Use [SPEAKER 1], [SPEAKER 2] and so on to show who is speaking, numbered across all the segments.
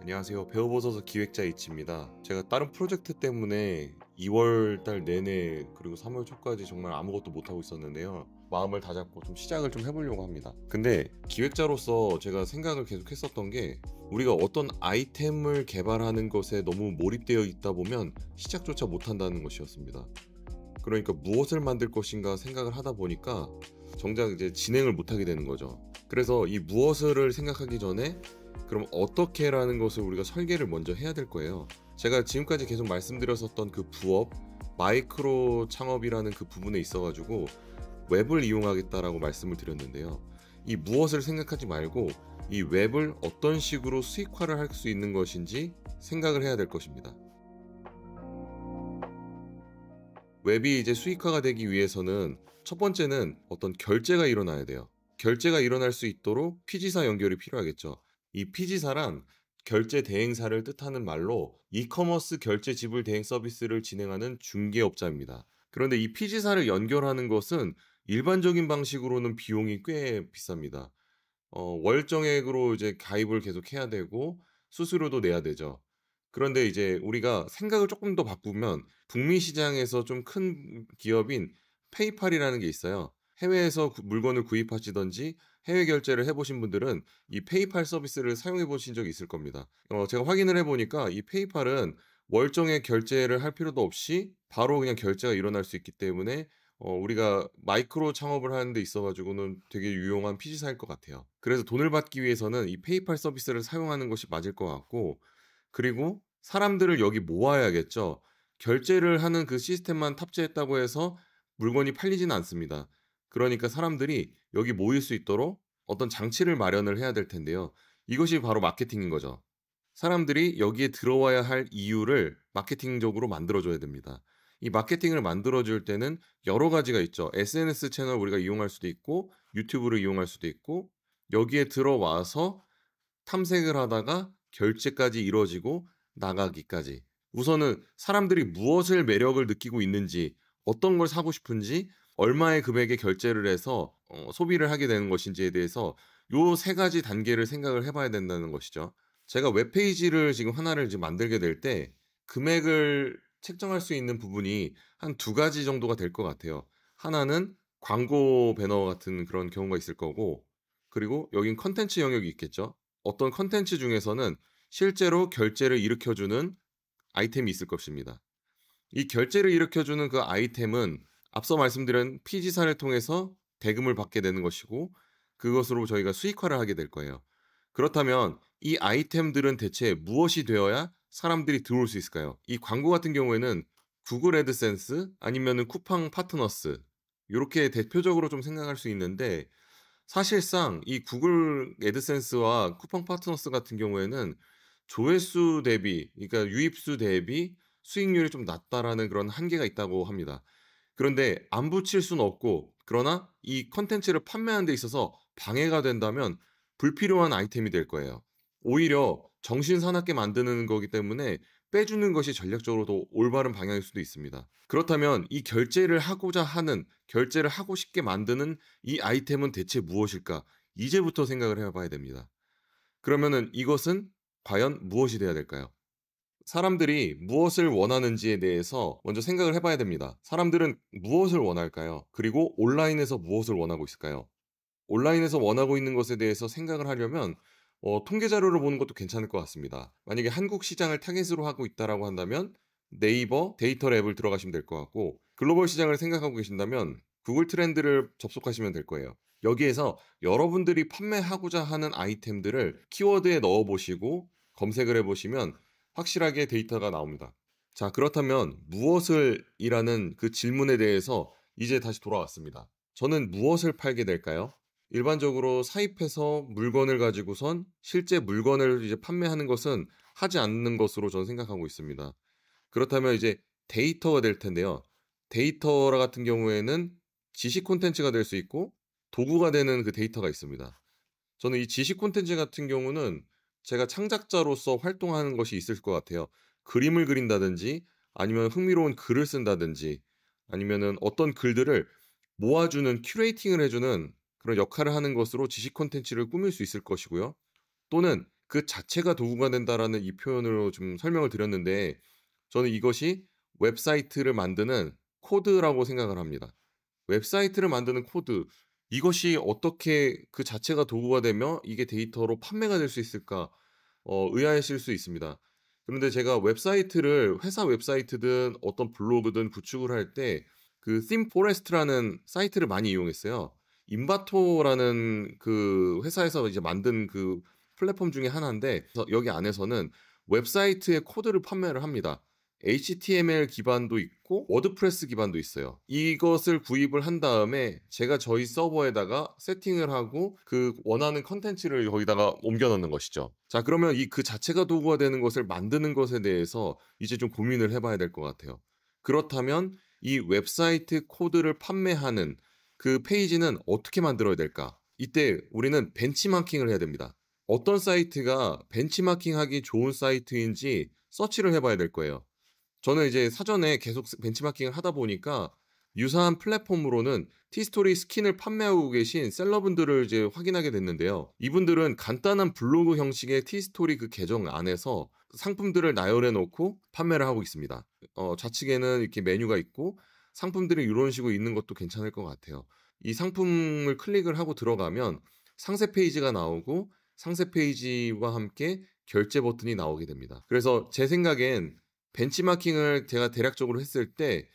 [SPEAKER 1] 안녕하세요. 배우보소서 기획자 H입니다. 제가 다른 프로젝트 때문에 2월 달 내내 그리고 3월 초까지 정말 아무것도 못하고 있었는데요. 마음을 다잡고 좀 시작을 좀 해보려고 합니다. 근데 기획자로서 제가 생각을 계속 했었던 게 우리가 어떤 아이템을 개발하는 것에 너무 몰입되어 있다 보면 시작조차 못한다는 것이었습니다. 그러니까 무엇을 만들 것인가 생각을 하다 보니까 정작 이제 진행을 못하게 되는 거죠. 그래서 이 무엇을 생각하기 전에 그럼 어떻게라는 것을 우리가 설계를 먼저 해야 될 거예요. 제가 지금까지 계속 말씀드렸었던 그 부업, 마이크로 창업이라는 그 부분에 있어가지고 웹을 이용하겠다라고 말씀을 드렸는데요. 이 무엇을 생각하지 말고 이 웹을 어떤 식으로 수익화를 할 수 있는 것인지 생각을 해야 될 것입니다. 웹이 이제 수익화가 되기 위해서는 첫 번째는 어떤 결제가 일어나야 돼요. 결제가 일어날 수 있도록 피지사 연결이 필요하겠죠. 이 피지사란 결제 대행사를 뜻하는 말로 이커머스 결제 지불 대행 서비스를 진행하는 중개업자입니다. 그런데 이 피지사를 연결하는 것은 일반적인 방식으로는 비용이 꽤 비쌉니다. 월정액으로 이제 가입을 계속 해야 되고 수수료도 내야 되죠. 그런데 이제 우리가 생각을 조금 더 바꾸면 북미 시장에서 좀 큰 기업인 페이팔이라는 게 있어요. 해외에서 물건을 구입하시든지 해외 결제를 해보신 분들은 이 페이팔 서비스를 사용해 보신 적이 있을 겁니다. 제가 확인을 해보니까 이 페이팔은 월정액 결제를 할 필요도 없이 바로 그냥 결제가 일어날 수 있기 때문에 우리가 마이크로 창업을 하는 데 있어가지고는 되게 유용한 피지사일 것 같아요. 그래서 돈을 받기 위해서는 이 페이팔 서비스를 사용하는 것이 맞을 것 같고, 그리고 사람들을 여기 모아야겠죠. 결제를 하는 그 시스템만 탑재했다고 해서 물건이 팔리지는 않습니다. 그러니까 사람들이 여기 모일 수 있도록 어떤 장치를 마련을 해야 될 텐데요. 이것이 바로 마케팅인 거죠. 사람들이 여기에 들어와야 할 이유를 마케팅적으로 만들어줘야 됩니다. 이 마케팅을 만들어줄 때는 여러 가지가 있죠. SNS 채널 우리가 이용할 수도 있고, 유튜브를 이용할 수도 있고, 여기에 들어와서 탐색을 하다가 결제까지 이루어지고 나가기까지. 우선은 사람들이 무엇을 매력을 느끼고 있는지, 어떤 걸 사고 싶은지, 얼마의 금액의 결제를 해서 소비를 하게 되는 것인지에 대해서 요 세 가지 단계를 생각을 해봐야 된다는 것이죠. 제가 웹페이지를 지금 하나를 지금 만들게 될 때 금액을 책정할 수 있는 부분이 한 두 가지 정도가 될 것 같아요. 하나는 광고 배너 같은 그런 경우가 있을 거고, 그리고 여긴 컨텐츠 영역이 있겠죠. 어떤 컨텐츠 중에서는 실제로 결제를 일으켜주는 아이템이 있을 것입니다. 이 결제를 일으켜주는 그 아이템은 앞서 말씀드린 피지사를 통해서 대금을 받게 되는 것이고, 그것으로 저희가 수익화를 하게 될 거예요. 그렇다면 이 아이템들은 대체 무엇이 되어야 사람들이 들어올 수 있을까요? 이 광고 같은 경우에는 구글 애드센스 아니면은 쿠팡 파트너스, 이렇게 대표적으로 좀 생각할 수 있는데, 사실상 이 구글 애드센스와 쿠팡 파트너스 같은 경우에는 조회수 대비, 그러니까 유입수 대비 수익률이 좀 낮다라는 그런 한계가 있다고 합니다. 그런데 안 붙일 수는 없고, 그러나 이 컨텐츠를 판매하는 데 있어서 방해가 된다면 불필요한 아이템이 될 거예요. 오히려 정신 사납게 만드는 거기 때문에 빼주는 것이 전략적으로 더 올바른 방향일 수도 있습니다. 그렇다면 이 결제를 하고자 하는, 결제를 하고 싶게 만드는 이 아이템은 대체 무엇일까? 이제부터 생각을 해봐야 됩니다. 그러면은 이것은 과연 무엇이 돼야 될까요? 사람들이 무엇을 원하는지에 대해서 먼저 생각을 해봐야 됩니다. 사람들은 무엇을 원할까요? 그리고 온라인에서 무엇을 원하고 있을까요? 온라인에서 원하고 있는 것에 대해서 생각을 하려면 통계 자료를 보는 것도 괜찮을 것 같습니다. 만약에 한국 시장을 타겟으로 하고 있다라고 한다면 네이버 데이터 랩을 들어가시면 될 것 같고, 글로벌 시장을 생각하고 계신다면 구글 트렌드를 접속하시면 될 거예요. 여기에서 여러분들이 판매하고자 하는 아이템들을 키워드에 넣어보시고 검색을 해보시면 확실하게 데이터가 나옵니다. 자, 그렇다면 무엇을 이라는 그 질문에 대해서 이제 다시 돌아왔습니다. 저는 무엇을 팔게 될까요? 일반적으로 사입해서 물건을 가지고선 실제 물건을 이제 판매하는 것은 하지 않는 것으로 저는 생각하고 있습니다. 그렇다면 이제 데이터가 될 텐데요. 데이터 같은 경우에는 지식 콘텐츠가 될 수 있고 도구가 되는 그 데이터가 있습니다. 저는 이 지식 콘텐츠 같은 경우는 제가 창작자로서 활동하는 것이 있을 것 같아요. 그림을 그린다든지 아니면 흥미로운 글을 쓴다든지 아니면은 어떤 글들을 모아주는 큐레이팅을 해주는 그런 역할을 하는 것으로 지식 콘텐츠를 꾸밀 수 있을 것이고요. 또는 그 자체가 도구가 된다라는 이 표현으로 좀 설명을 드렸는데 저는 이것이 웹사이트를 만드는 코드라고 생각을 합니다. 웹사이트를 만드는 코드 이것이 어떻게 그 자체가 도구가 되며 이게 데이터로 판매가 될 수 있을까 의아하실 수 있습니다. 그런데 제가 웹사이트를 회사 웹사이트든 어떤 블로그든 구축을 할 때 그 팀포레스트라는 사이트를 많이 이용했어요. 인바토라는 그 회사에서 이제 만든 그 플랫폼 중에 하나인데 그래서 여기 안에서는 웹사이트의 코드를 판매를 합니다. HTML 기반도 있고 워드프레스 기반도 있어요. 이것을 구입을 한 다음에 제가 저희 서버에다가 세팅을 하고 그 원하는 컨텐츠를 거기다가 옮겨 넣는 것이죠. 자, 그러면 이 그 자체가 도구가 되는 것을 만드는 것에 대해서 이제 좀 고민을 해봐야 될 것 같아요. 그렇다면 이 웹사이트 코드를 판매하는 그 페이지는 어떻게 만들어야 될까? 이때 우리는 벤치마킹을 해야 됩니다. 어떤 사이트가 벤치마킹하기 좋은 사이트인지 서치를 해봐야 될 거예요. 저는 이제 사전에 계속 벤치마킹을 하다 보니까 유사한 플랫폼으로는 티스토리 스킨을 판매하고 계신 셀러분들을 이제 확인하게 됐는데요. 이분들은 간단한 블로그 형식의 티스토리 그 계정 안에서 상품들을 나열해 놓고 판매를 하고 있습니다. 좌측에는 이렇게 메뉴가 있고 상품들이 이런 식으로 있는 것도 괜찮을 것 같아요. 이 상품을 클릭을 하고 들어가면 상세 페이지가 나오고 상세 페이지와 함께 결제 버튼이 나오게 됩니다. 그래서 제 생각엔 벤치마킹을 제가 대략적으로 했을 때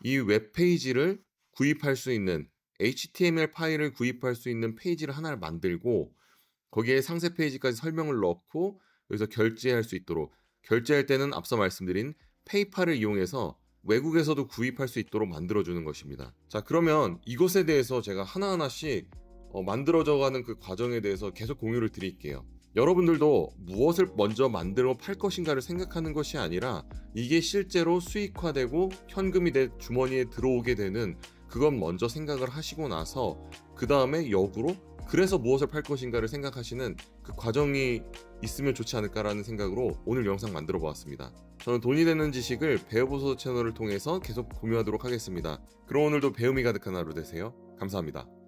[SPEAKER 1] 이 웹페이지를 구입할 수 있는 HTML 파일을 구입할 수 있는 페이지를 하나를 만들고 거기에 상세 페이지까지 설명을 넣고 여기서 결제할 수 있도록 결제할 때는 앞서 말씀드린 페이팔을 이용해서 외국에서도 구입할 수 있도록 만들어주는 것입니다. 자, 그러면 이것에 대해서 제가 하나하나씩 만들어져가는 그 과정에 대해서 계속 공유를 드릴게요. 여러분들도 무엇을 먼저 만들어 팔 것인가를 생각하는 것이 아니라 이게 실제로 수익화되고 현금이 내 주머니에 들어오게 되는 그건 먼저 생각을 하시고 나서 그 다음에 역으로 그래서 무엇을 팔 것인가를 생각하시는 그 과정이 있으면 좋지 않을까라는 생각으로 오늘 영상 만들어 보았습니다. 저는 돈이 되는 지식을 배워보소 채널을 통해서 계속 공유하도록 하겠습니다. 그럼 오늘도 배움이 가득한 하루 되세요. 감사합니다.